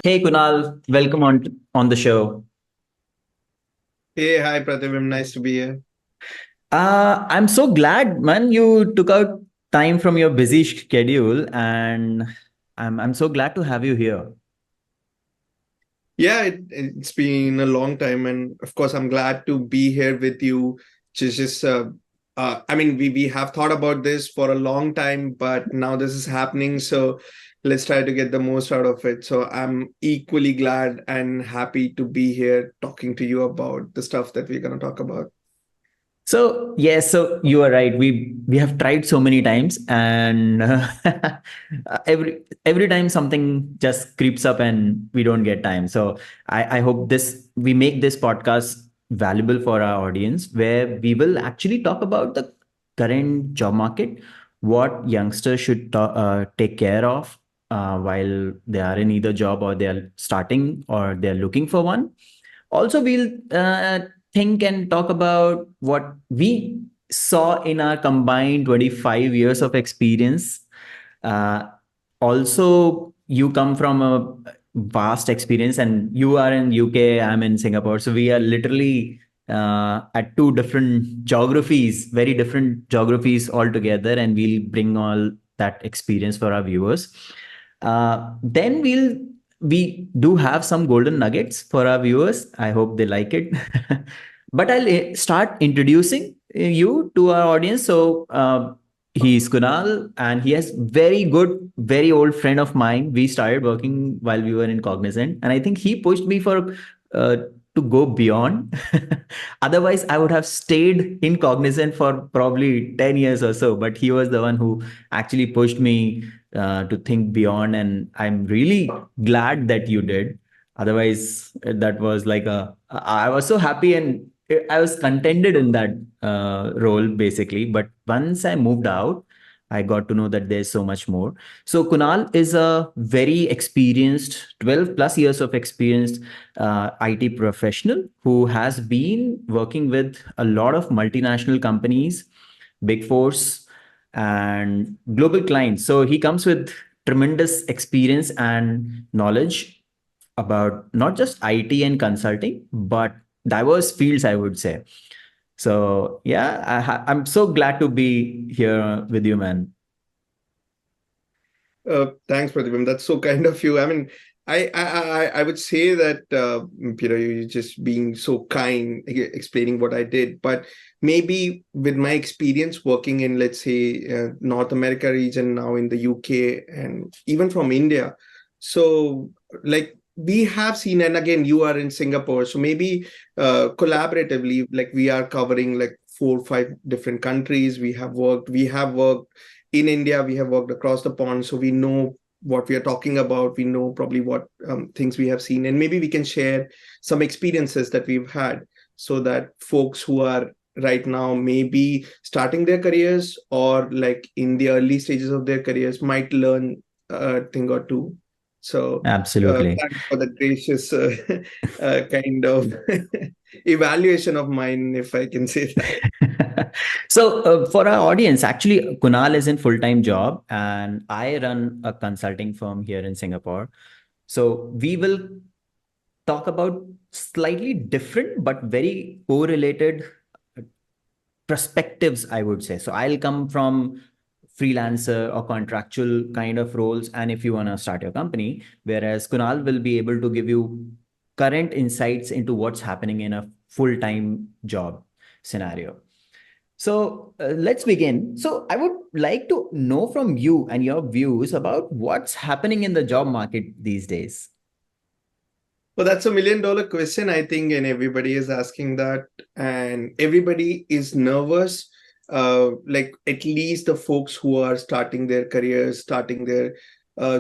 Hey Kunal, welcome on the show. Hey, hi Pratibim, nice to be here. I'm so glad, man, you took out time from your busy schedule, and I'm so glad to have you here. Yeah, it's been a long time, and of course, I'm glad to be here with you. I mean, we have thought about this for a long time, but now this is happening, so let's try to get the most out of it. So I'm equally glad and happy to be here talking to you about the stuff that we're going to talk about. So yes, so you are right. We have tried so many times, and every time something just creeps up, and we don't get time. So I hope this we make this podcast valuable for our audience, where we will actually talk about the current job market, what youngsters should take care of while they are in either job or they are starting or they are looking for one. Also, we'll think and talk about what we saw in our combined 25 years of experience. Uh, Also, you come from a vast experience, and you are in UK, I'm in Singapore. So we are literally at two different geographies, very different geographies altogether, and we'll bring all that experience for our viewers. Then we do have some golden nuggets for our viewers. I hope they like it. But I'll start introducing you to our audience. So he's Kunal, and he has very good, very old friend of mine. We started working while we were in Cognizant, and I think he pushed me for uh, to go beyond. Otherwise, I would have stayed in Cognizant for probably 10 years or so. But he was the one who actually pushed me to think beyond, and I'm really glad that you did. Otherwise, that was like I was so happy, and I was contented in that role basically. But once I moved out, I got to know that there's so much more. So Kunal is a very experienced, 12 plus years of experience IT professional who has been working with a lot of multinational companies, big fours, and global clients. So he comes with tremendous experience and knowledge about not just IT and consulting, but diverse fields, I would say. So yeah, I'm so glad to be here with you, man. Thanks, Pratibim. That's so kind of you. I mean, I would say that you're just being so kind, explaining what I did. But maybe with my experience working in, let's say, North America region now in the UK and even from India, so like we have seen, and again, you are in Singapore, so maybe collaboratively, like we are covering like 4 or 5 different countries. We have worked in India, we have worked across the pond, so we know what we are talking about. We know probably what things we have seen, and maybe we can share some experiences that we've had so that folks who are right now maybe starting their careers or like in the early stages of their careers might learn a thing or two. So, Absolutely. thanks for the gracious kind of evaluation of mine, if I can say that. So for our audience, actually, Kunal is in full-time job, and I run a consulting firm here in Singapore. So we will talk about slightly different but very correlated perspectives, I would say. So I'll come from freelancer or contractual kind of roles, and if you want to start your company, whereas Kunal will be able to give you current insights into what's happening in a full-time job scenario. So let's begin. So I would like to know from you and your views about what's happening in the job market these days. Well, that's $1 million question, I think, and everybody is asking that, and everybody is nervous. Like at least the folks who are starting their careers, starting their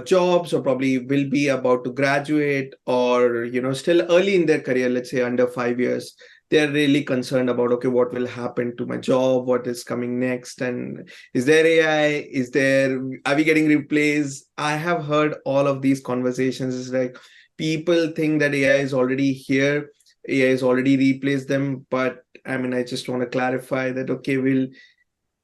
jobs, or probably will be about to graduate, or still early in their career, let's say under 5 years. They're really concerned about, okay, what will happen to my job? What is coming next? And is there AI? Are we getting replaced? I have heard all of these conversations. It's like people think that AI is already here, AI has already replaced them. But I mean, I just want to clarify that, okay,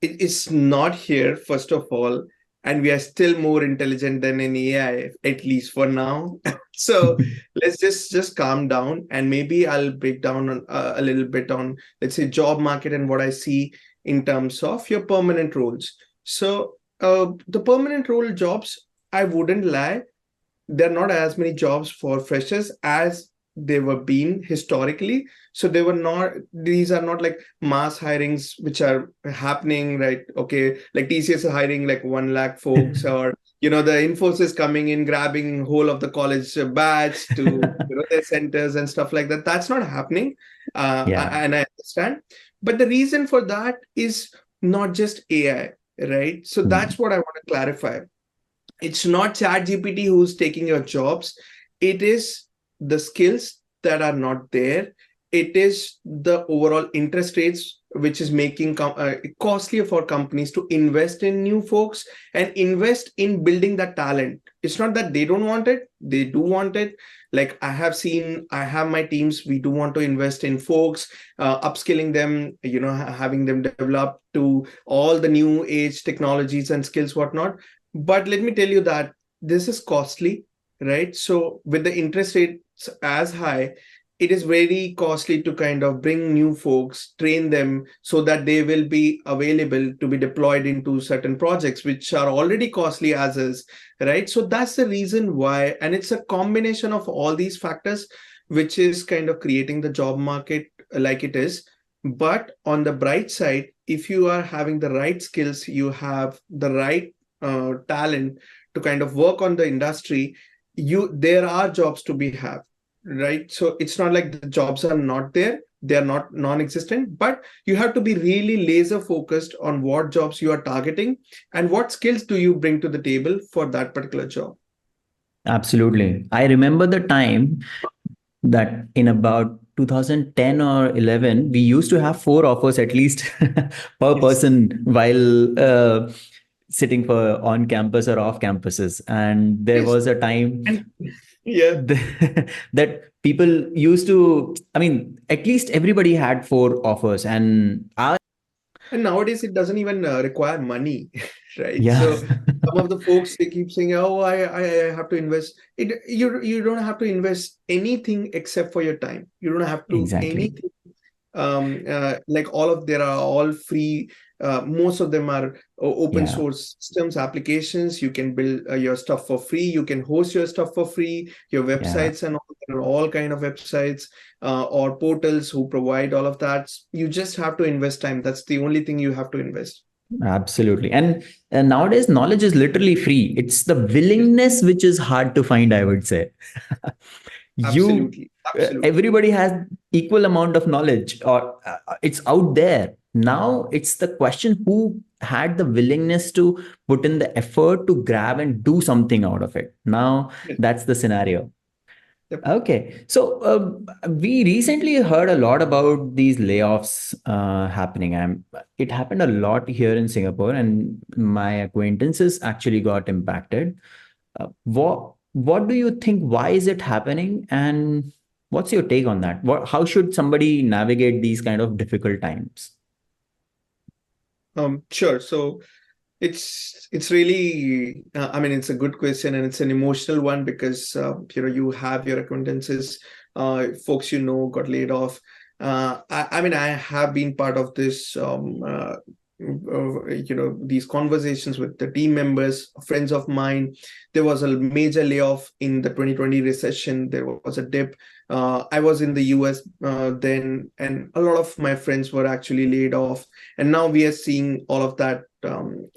it's not here, first of all. and we are still more intelligent than an AI, at least for now. So let's just calm down, and maybe I'll break down on, a little bit on, let's say, job market and what I see in terms of your permanent roles. So the permanent role jobs, I wouldn't lie, there are not as many jobs for freshers as they were being historically. So they were not, these are not like mass hirings which are happening, right? Okay, like TCS is hiring like 1 lakh folks, or the Infosys coming in grabbing whole of the college batch to their centers and stuff like that. That's not happening. Yeah. And I understand, but the reason for that is not just AI, right? So Mm. that's what I want to clarify. It's not chat gpt who's taking your jobs. It is the skills that are not there. It is the overall interest rates which is making it costlier for companies to invest in new folks and invest in building that talent. It's not that they don't want it, they do want it. Like I have my teams, we do want to invest in folks, upskilling them, having them develop to all the new age technologies and skills, whatnot. But let me tell you that this is costly, right? So with the interest rates as high, it is very costly to kind of bring new folks, train them so that they will be available to be deployed into certain projects, which are already costly as is, right? So that's the reason why, and it's a combination of all these factors, which is kind of creating the job market like it is. But on the bright side, if you are having the right skills, you have the right talent to kind of work on the industry, there are jobs to be have, right? So it's not like the jobs are not there, they are not non-existent, but you have to be really laser focused on what jobs you are targeting and what skills do you bring to the table for that particular job. Absolutely. I remember the time that in about 2010 or 11, we used to have four offers at least per Yes. person while sitting for on campus or off campuses. And there Yes. was a time And yeah. that people used to, I mean, at least everybody had four offers. And And nowadays it doesn't even require money, right? yeah, So some of the folks, they keep saying, "Oh, I have to invest." You don't have to invest anything except for your time. You don't have to exactly. anything. Like there are all free. Most of them are open Yeah, source systems, applications. You can build your stuff for free. You can host your stuff for free. Your yeah. websites and all, there are all kind of websites or portals who provide all of that. You just have to invest time. That's the only thing you have to invest. Absolutely. And nowadays, knowledge is literally free. It's the willingness which is hard to find, I would say. You, Absolutely, absolutely. everybody has equal amount of knowledge, or it's out there. Now it's the question who had the willingness to put in the effort to grab and do something out of it. Now Yes. that's the scenario. Yep. Okay, so we recently heard a lot about these layoffs happening. It happened a lot here in Singapore, and my acquaintances actually got impacted. What do you think? Why is it happening, and what's your take on that? How should somebody navigate these kind of difficult times? Sure. So it's really, I mean, it's a good question and it's an emotional one because you have your acquaintances, folks got laid off. I mean, I have been part of this, these conversations with the team members, friends of mine. There was a major layoff in the 2020 recession. There was a dip. I was in the US then, and a lot of my friends were actually laid off. And now we are seeing all of that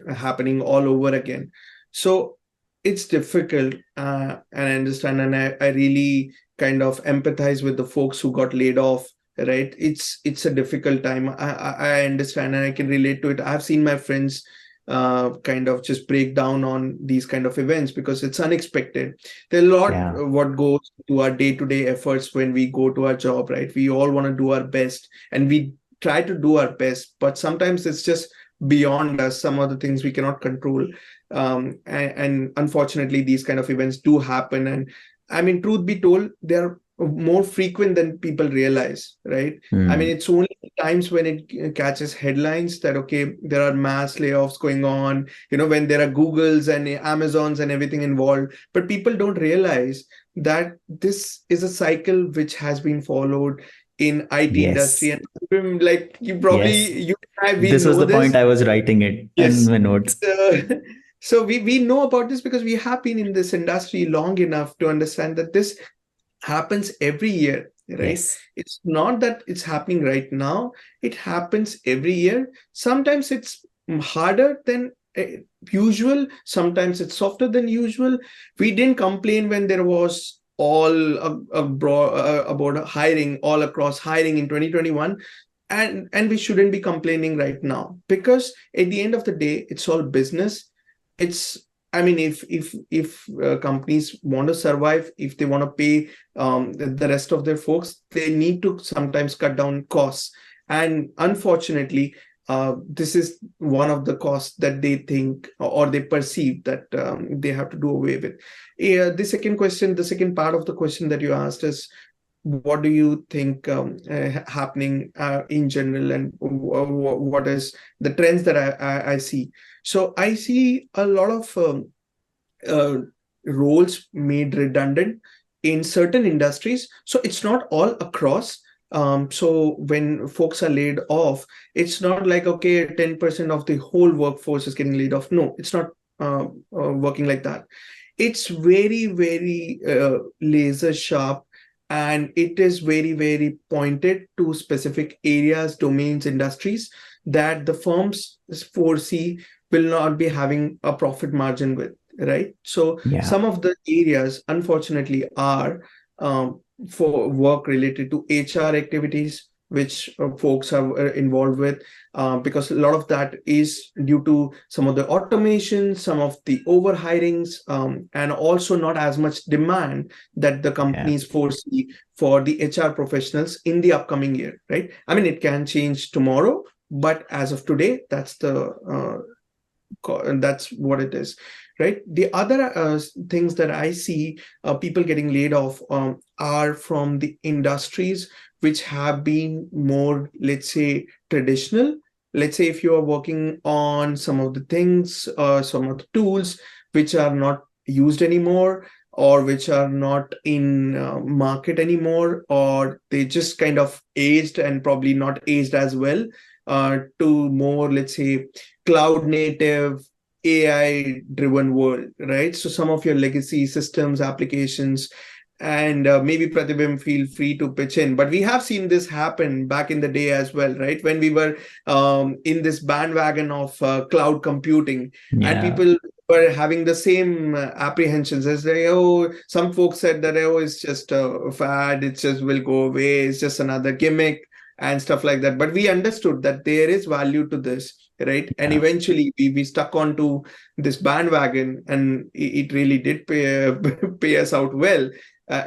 happening all over again. So it's difficult, and I understand, and I really kind of empathize with the folks who got laid off. Right, it's a difficult time. I understand and I can relate to it. I've seen my friends kind of just break down on these kind of events because it's unexpected. There are a lot Yeah, what goes to our day-to-day efforts when we go to our job, right? We all want to do our best and we try to do our best, but sometimes it's just beyond us. Some of the things we cannot control, and unfortunately these kind of events do happen. And I mean, truth be told, there are more frequent than people realize, right? I mean, Hmm. it's only times when it catches headlines that, okay, there are mass layoffs going on, when there are Googles and Amazons and everything involved. But people don't realize that this is a cycle which has been followed in IT industry. Yes. And like Yes. you and I, we This was know the point this. I was writing it in Yes. my notes. So, so we know about this because we have been in this industry long enough to understand that this happens every year, right? Yes. It's not that it's happening right now, it happens every year. Sometimes it's harder than usual, sometimes it's softer than usual. We didn't complain when there was all about hiring all across hiring in 2021, and we shouldn't be complaining right now, because at the end of the day, it's all business. It's, I mean, if companies want to survive, if they want to pay the rest of their folks, they need to sometimes cut down costs. And unfortunately, this is one of the costs that they think or they perceive that they have to do away with. The second part of the question that you asked is, what do you think happening in general, and what is the trends that I see? So I see a lot of uh, roles made redundant in certain industries. So it's not all across. So when folks are laid off, it's not like, okay, 10% of the whole workforce is getting laid off. No, it's not working like that. It's very, very laser sharp, and it is very, very pointed to specific areas, domains, industries that the firms foresee will not be having a profit margin with, right? So Yeah. some of the areas, unfortunately, are for work related to HR activities, which folks are involved with, because a lot of that is due to some of the automation, some of the over hirings, and also not as much demand that the Yeah. companies foresee for the HR professionals in the upcoming year, right? I mean, it can change tomorrow, but as of today, that's what it is, right? The other things that I see people getting laid off are from the industries which have been more, let's say, traditional. Let's say if you are working on some of the things, some of the tools which are not used anymore, or which are not in market anymore, or they just kind of aged and probably not aged as well, to more, let's say, cloud native, AI driven world, right? So some of your legacy systems, applications, and maybe Pratibim, feel free to pitch in. But we have seen this happen back in the day as well, right? When we were in this bandwagon of cloud computing, and Yeah. people were having the same apprehensions as they, oh, some folks said that, oh, it's just a fad, it just will go away, it's just another gimmick and stuff like that. But we understood that there is value to this, right? And Yeah. eventually we stuck onto this bandwagon, and it really did pay us out well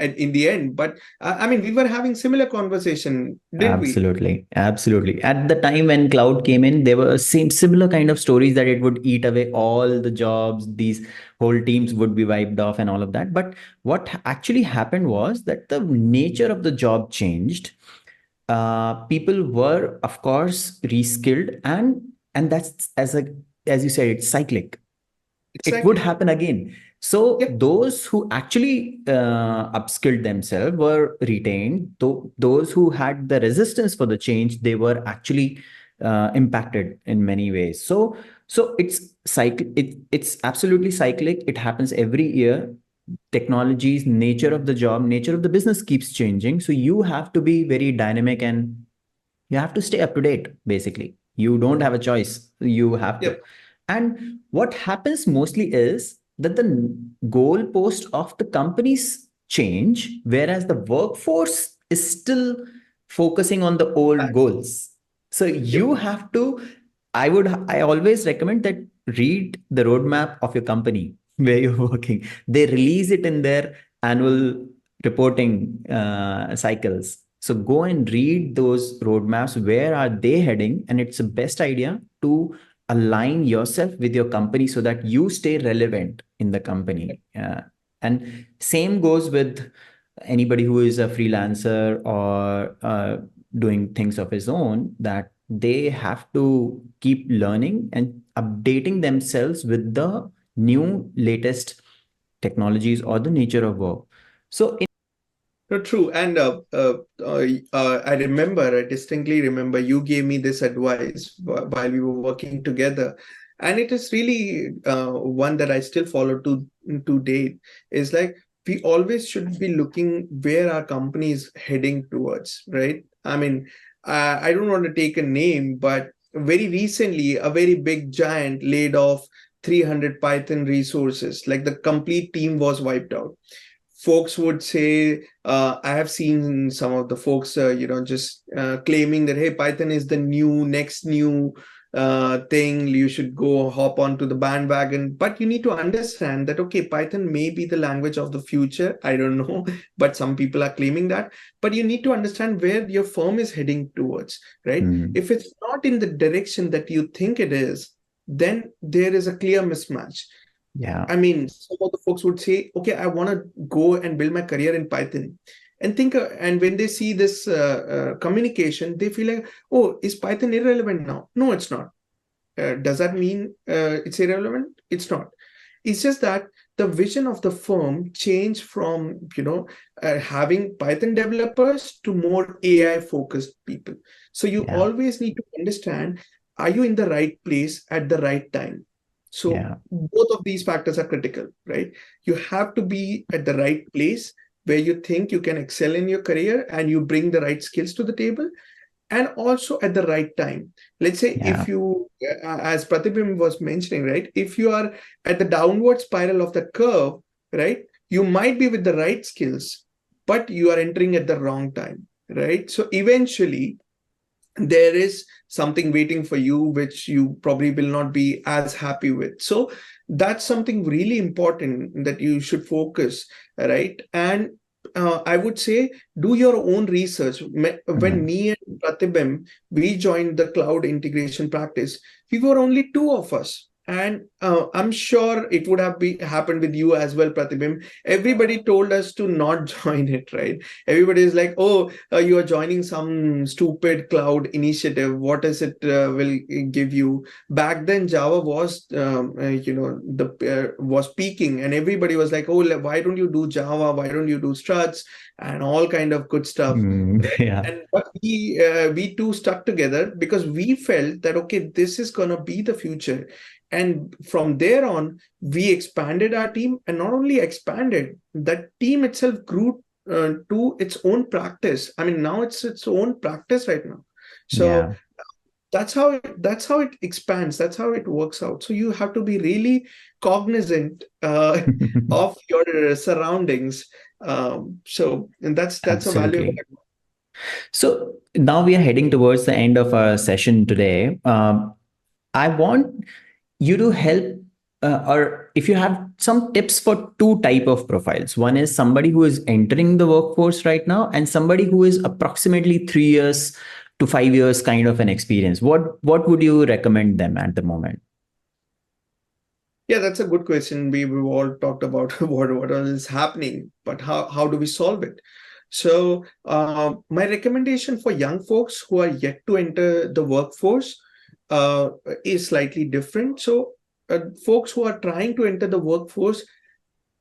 in the end. But I mean, we were having similar conversation, didn't we? Absolutely. Absolutely. At the time when cloud came in, there were same similar kind of stories that it would eat away all the jobs, these whole teams would be wiped off and all of that. But what actually happened was that the nature of the job changed. People were, of course, reskilled, and that's as you said, it's cyclic. It would Exactly. happen again. So Yep. those who actually upskilled themselves were retained. Those who had the resistance for the change, they were actually impacted in many ways. So it's cycle. It's absolutely cyclic. It happens every year. Technologies, nature of the job, nature of the business keeps changing. So you have to be very dynamic, and you have to stay up to date. Basically, you don't have a choice. You have to. Yep. And what happens mostly is that the goalpost of the companies change, whereas the workforce is still focusing on the old Back. goals. So Yep. you have to, I always recommend that read the roadmap of your company where you're working. They release it in their annual reporting cycles. So go and read those roadmaps. Where are they heading? And it's the best idea to align yourself with your company so that you stay relevant in the company. And same goes with anybody who is a freelancer or doing things of his own, that they have to keep learning and updating themselves with the new latest technologies or the nature of work. So No, true. And I distinctly remember you gave me this advice while we were working together. And it is really one that I still follow to date. Is like we always should be looking where our company is heading towards, right? I mean, I don't want to take a name, but very recently, a very big giant laid off 300 Python resources. Like the complete team was wiped out. Folks would say, I have seen some of the folks, just claiming that, hey, Python is the next new thing. You should go hop onto the bandwagon. But you need to understand that, okay, Python may be the language of the future. I don't know, but some people are claiming that. But you need to understand where your firm is heading towards, right? If it's not in the direction that you think it is, then there is a clear mismatch. yeah, I mean, some of the folks would say, okay, I want to go and build my career in Python. And think, and when they see this communication, they feel like, oh, is Python irrelevant now? No, it's not. Does that mean it's irrelevant? It's not. It's just that the vision of the firm changed from, having Python developers to more AI focused people. So you yeah, always need to understand, are you in the right place at the right time? So yeah, both of these factors are critical, right? You have to be at the right place where you think you can excel in your career and you bring the right skills to the table, and also at the right time. Let's say yeah, if you, as Pratibim was mentioning, right, if you are at the downward spiral of the curve, right, you might be with the right skills, but you are entering at the wrong time, right? So eventually there is something waiting for you which you probably will not be as happy with. So that's something really important that you should focus, right? And I would say do your own research. When mhm, me and Pratibim, we joined the cloud integration practice, we were only two of us. And I'm sure it would have happened with you as well, Pratibim. Everybody told us to not join it, right? Everybody is like, oh, you are joining some stupid cloud initiative. What is it will give you? Back then, Java was, the was peaking, and everybody was like, oh, why don't you do Java? Why don't you do struts and all kind of good stuff? Right? yeah, And but we two stuck together because we felt that okay, this is gonna be the future. And from there on, we expanded our team, and not only expanded, that team itself grew to its own practice. I mean, now it's its own practice right now. So yeah. that's how it expands. That's how it works out. So you have to be really cognizant of your surroundings. And that's a valuable. Absolutely. So now we are heading towards the end of our session today. I want you to help, or if you have some tips for two type of profiles. One is somebody who is entering the workforce right now, and somebody who is approximately 3 years to 5 years kind of an experience. What would you recommend them at the moment? Yeah, that's a good question. We've all talked about what is happening, but how do we solve it? So, my recommendation for young folks who are yet to enter the workforce uh, is slightly different. So, folks who are trying to enter the workforce,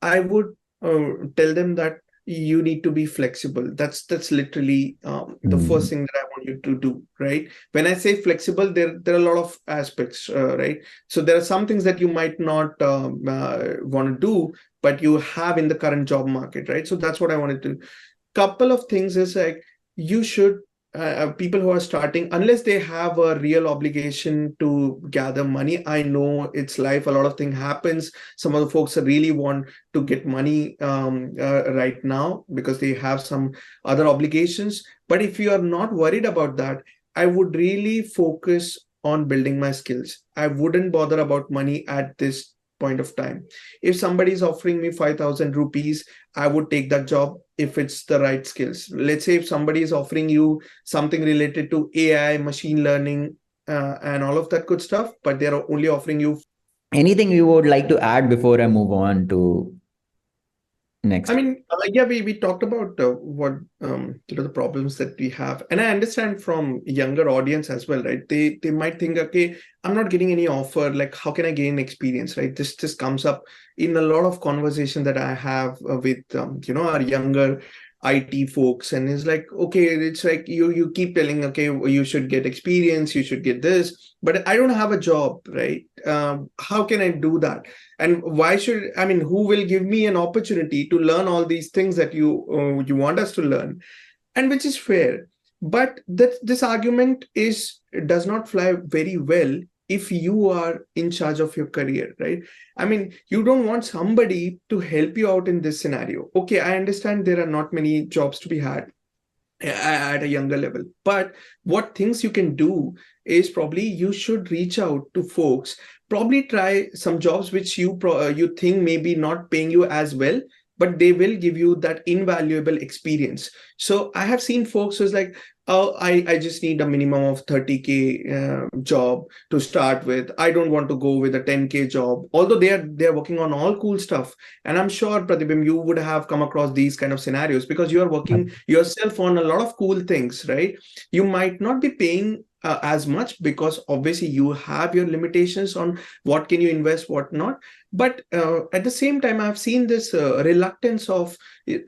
I would tell them that you need to be flexible. That's literally the first Hmm. thing that I want you to do, right? When I say flexible, there are a lot of aspects, right? So there are some things that you might not want to do, but you have in the current job market, right? So that's what I wanted to. Couple of things is like you should people who are starting, unless they have a real obligation to gather money. I know it's life, a lot of things happens. Some of the folks really want to get money right now because they have some other obligations. But if you are not worried about that, I would really focus on building my skills. I wouldn't bother about money at this point of time. If somebody is offering me 5,000 rupees, I would take that job if it's the right skills. Let's say if somebody is offering you something related to AI, machine learning, and all of that good stuff, but they're only offering you. Anything you would like to add before I move on to I Next. mean, yeah, we talked about what the problems that we have, and I understand from younger audience as well, right? They might think, okay, I'm not getting any offer. Like, how can I gain experience, right? This comes up in a lot of conversation that I have with our younger IT folks, and it's like, okay, it's like you keep telling, okay, you should get experience, you should get this, but I don't have a job, right? How can I do that? And why should, I mean, who will give me an opportunity to learn all these things that you want us to learn? And which is fair, but that this argument is does not fly very well if you are in charge of your career, right? I mean, you don't want somebody to help you out in this scenario. Okay, I understand there are not many jobs to be had at a younger level, but what things you can do is probably you should reach out to folks, probably try some jobs which you think maybe not paying you as well, but they will give you that invaluable experience. So I have seen folks who's like, oh, I just need a minimum of 30K job to start with. I don't want to go with a 10K job, although they are working on all cool stuff. And I'm sure, Pratibim, you would have come across these kind of scenarios because you are working yourself on a lot of cool things, right? You might not be paying as much because obviously you have your limitations on what can you invest, what not. But at the same time, I've seen this reluctance of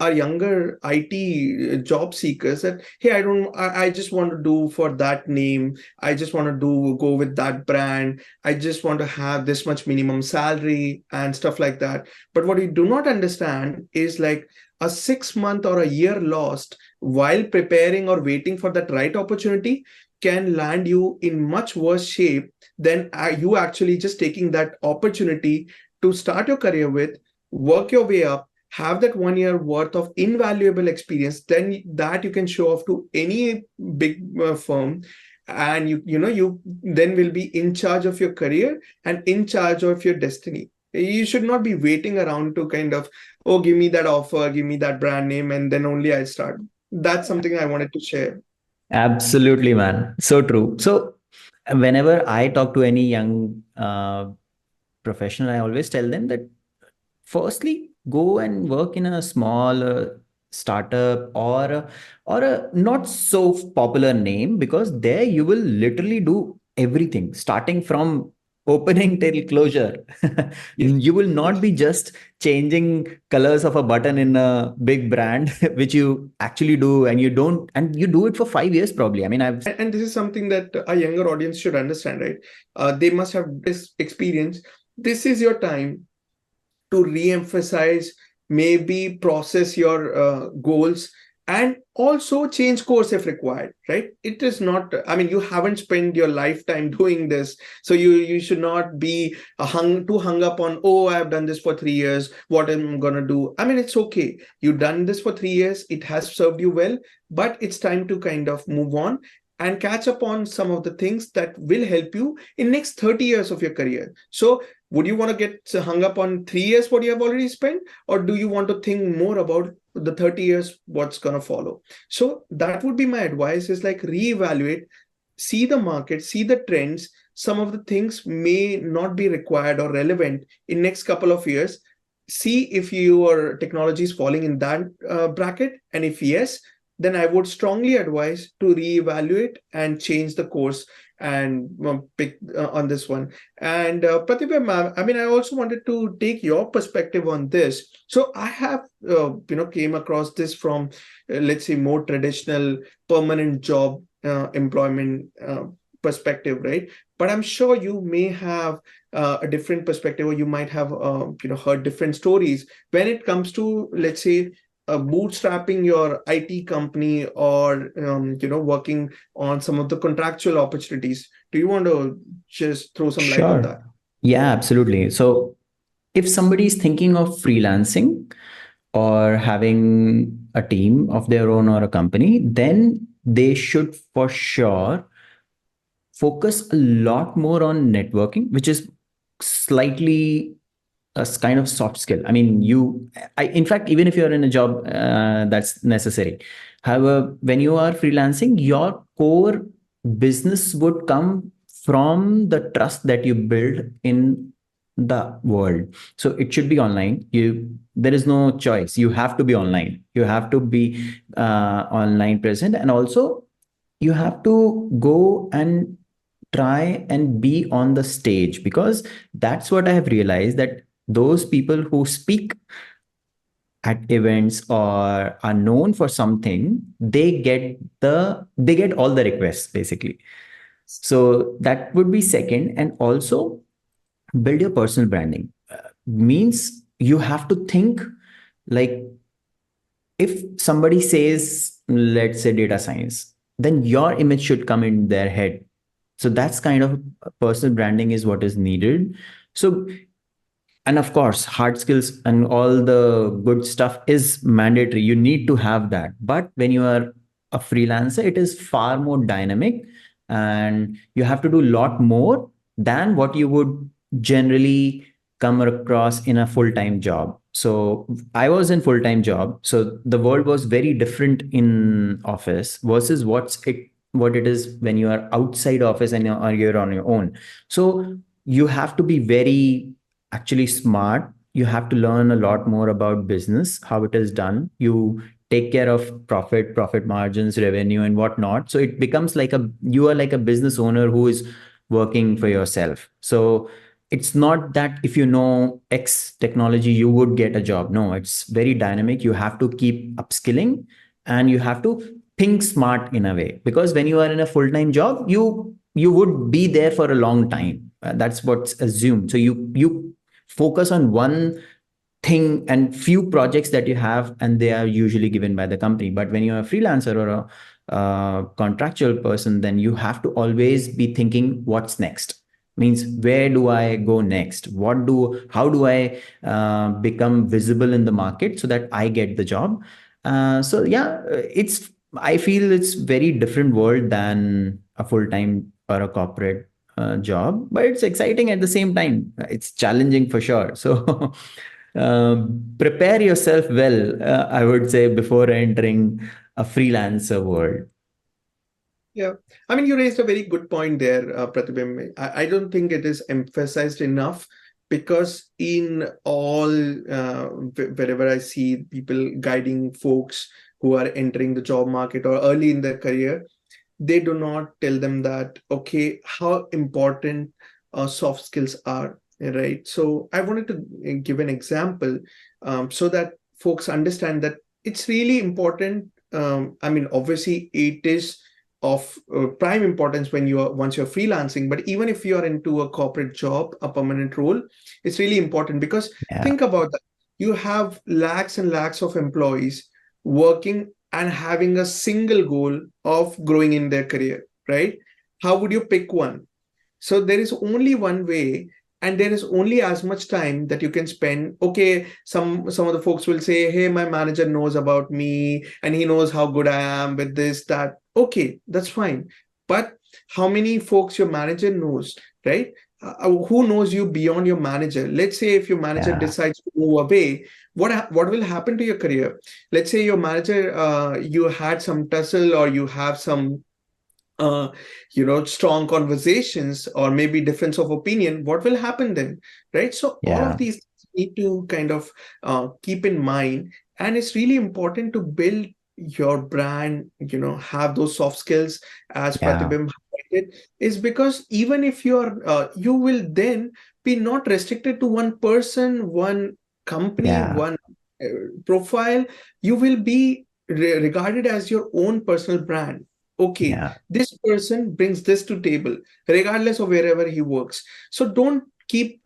our younger IT job seekers that, hey, I just want to do for that name. I just want to go with that brand. I just want to have this much minimum salary and stuff like that. But what you do not understand is like a 6 month or a year lost while preparing or waiting for that right opportunity can land you in much worse shape than you actually just taking that opportunity to start your career with, work your way up, have that 1 year worth of invaluable experience, then that you can show off to any big firm, and you then will be in charge of your career and in charge of your destiny. You should not be waiting around to kind of, oh, give me that offer, give me that brand name, and then only I start. That's something I wanted to share. Absolutely, man. So true. So whenever I talk to any young professional, I always tell them that firstly, go and work in a small startup or a not so popular name, because there you will literally do everything starting from opening till closure. Yes. You will not Yes. be just changing colors of a button in a big brand, which you actually do, and you do it for 5 years probably. I mean, I've And this is something that a younger audience should understand, right? They must have this experience. This is your time to re-emphasize, maybe process your goals, and also change course if required, right? It is not, I mean, you haven't spent your lifetime doing this, so you should not be hung up on, oh, I've done this for 3 years, what am I gonna do? I mean, it's okay, you've done this for 3 years, it has served you well, but it's time to kind of move on and catch up on some of the things that will help you in next 30 years of your career. So would you want to get hung up on 3 years what you have already spent, or do you want to think more about the 30 years what's going to follow? So that would be my advice, is like reevaluate, see the market, see the trends. Some of the things may not be required or relevant in next couple of years. See if your technology is falling in that bracket, and if yes, then I would strongly advise to reevaluate and change the course and pick on this one. And Pratibha, ma'am, I mean, I also wanted to take your perspective on this. So I have, came across this from, let's say, more traditional permanent job employment perspective, right? But I'm sure you may have a different perspective, or you might have, heard different stories when it comes to, let's say, bootstrapping your IT company, or working on some of the contractual opportunities. Do you want to just throw some light on that? Sure. Yeah, absolutely. So if somebody is thinking of freelancing or having a team of their own or a company, then they should for sure focus a lot more on networking, which is slightly a kind of soft skill. I mean, in fact, even if you're in a job, that's necessary. However, when you are freelancing, your core business would come from the trust that you build in the world. So it should be online. There is no choice. You have to be online. You have to be online present, and also you have to go and try and be on the stage, because that's what I have realized, that those people who speak at events or are known for something, they get all the requests basically. So that would be second. And also build your personal branding. Means you have to think, like, if somebody says, let's say, data science, then your image should come in their head. So that's kind of personal branding is what is needed. So, and of course, hard skills and all the good stuff is mandatory. You need to have that. But when you are a freelancer, it is far more dynamic, and you have to do a lot more than what you would generally come across in a full-time job. So I was in full-time job. So the world was very different in office versus what it is when you are outside office and you're on your own. So you have to be very actually smart. You have to learn a lot more about business, how it is done. You take care of profit margins, revenue, and whatnot. So it becomes like you are like a business owner who is working for yourself. So it's not that if you know X technology, you would get a job. No, it's very dynamic. You have to keep upskilling, and you have to think smart in a way, because when you are in a full-time job, you would be there for a long time. That's what's assumed. So you focus on one thing and few projects that you have, and they are usually given by the company. But when you're a freelancer or a contractual person, then you have to always be thinking what's next. Means, where do I go next? How do I become visible in the market so that I get the job? So yeah, it's I feel it's very different world than a full-time or a corporate job, but it's exciting at the same time. It's challenging for sure. So prepare yourself well, I would say, before entering a freelancer world. Yeah, I mean, you raised a very good point there, Pratibim. I don't think it is emphasized enough, because in all, wherever I see people guiding folks who are entering the job market or early in their career, they do not tell them that, okay, how important soft skills are, right? So I wanted to give an example, so that folks understand that it's really important. I mean, obviously, it is of prime importance when you are once you're freelancing, but even if you are into a corporate job, a permanent role, it's really important, because Yeah, think about that. You have lakhs and lakhs of employees working and having a single goal of growing in their career, right? How would you pick one? So there is only one way, and there is only as much time that you can spend. Okay, some of the folks will say, hey, my manager knows about me and he knows how good I am with this, that. Okay, that's fine. But how many folks your manager knows, right? Who knows you beyond your manager? Let's say if your manager yeah, decides to move away, what will happen to your career? Let's say your manager, you had some tussle, or you have some uh, strong conversations, or maybe difference of opinion. What will happen then, right? So all of yeah, these need to kind of keep in mind, and it's really important to build your brand, have those soft skills, as yeah, Pratibim highlighted, is because even if you will then be not restricted to one person, one company, yeah, one profile. You will be regarded as your own personal brand. Okay, yeah, this person brings this to table regardless of wherever he works. So don't keep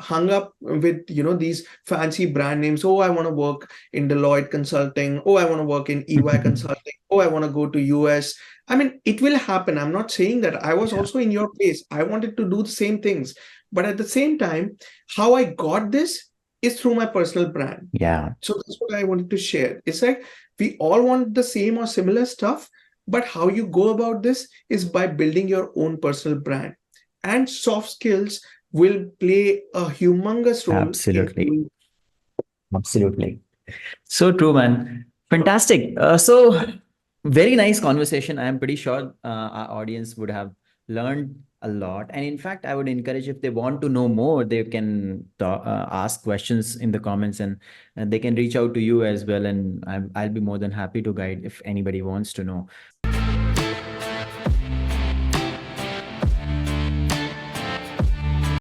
hung up with these fancy brand names. Oh, I want to work in Deloitte Consulting. Oh, I want to work in EY Consulting. Oh, I want to go to US. I mean, it will happen. I'm not saying that. I was yeah, also in your place. I wanted to do the same things, but at the same time, how I got this is through my personal brand. yeah, So that's what I wanted to share. It's like we all want the same or similar stuff, but how you go about this is by building your own personal brand. And soft skills will play a humongous role in absolutely, doing. absolutely. So true, man. Fantastic. So very nice conversation. I am pretty sure our audience would have learned a lot. And in fact, I would encourage, if they want to know more, they can ask questions in the comments, and they can reach out to you as well. And I'll be more than happy to guide if anybody wants to know.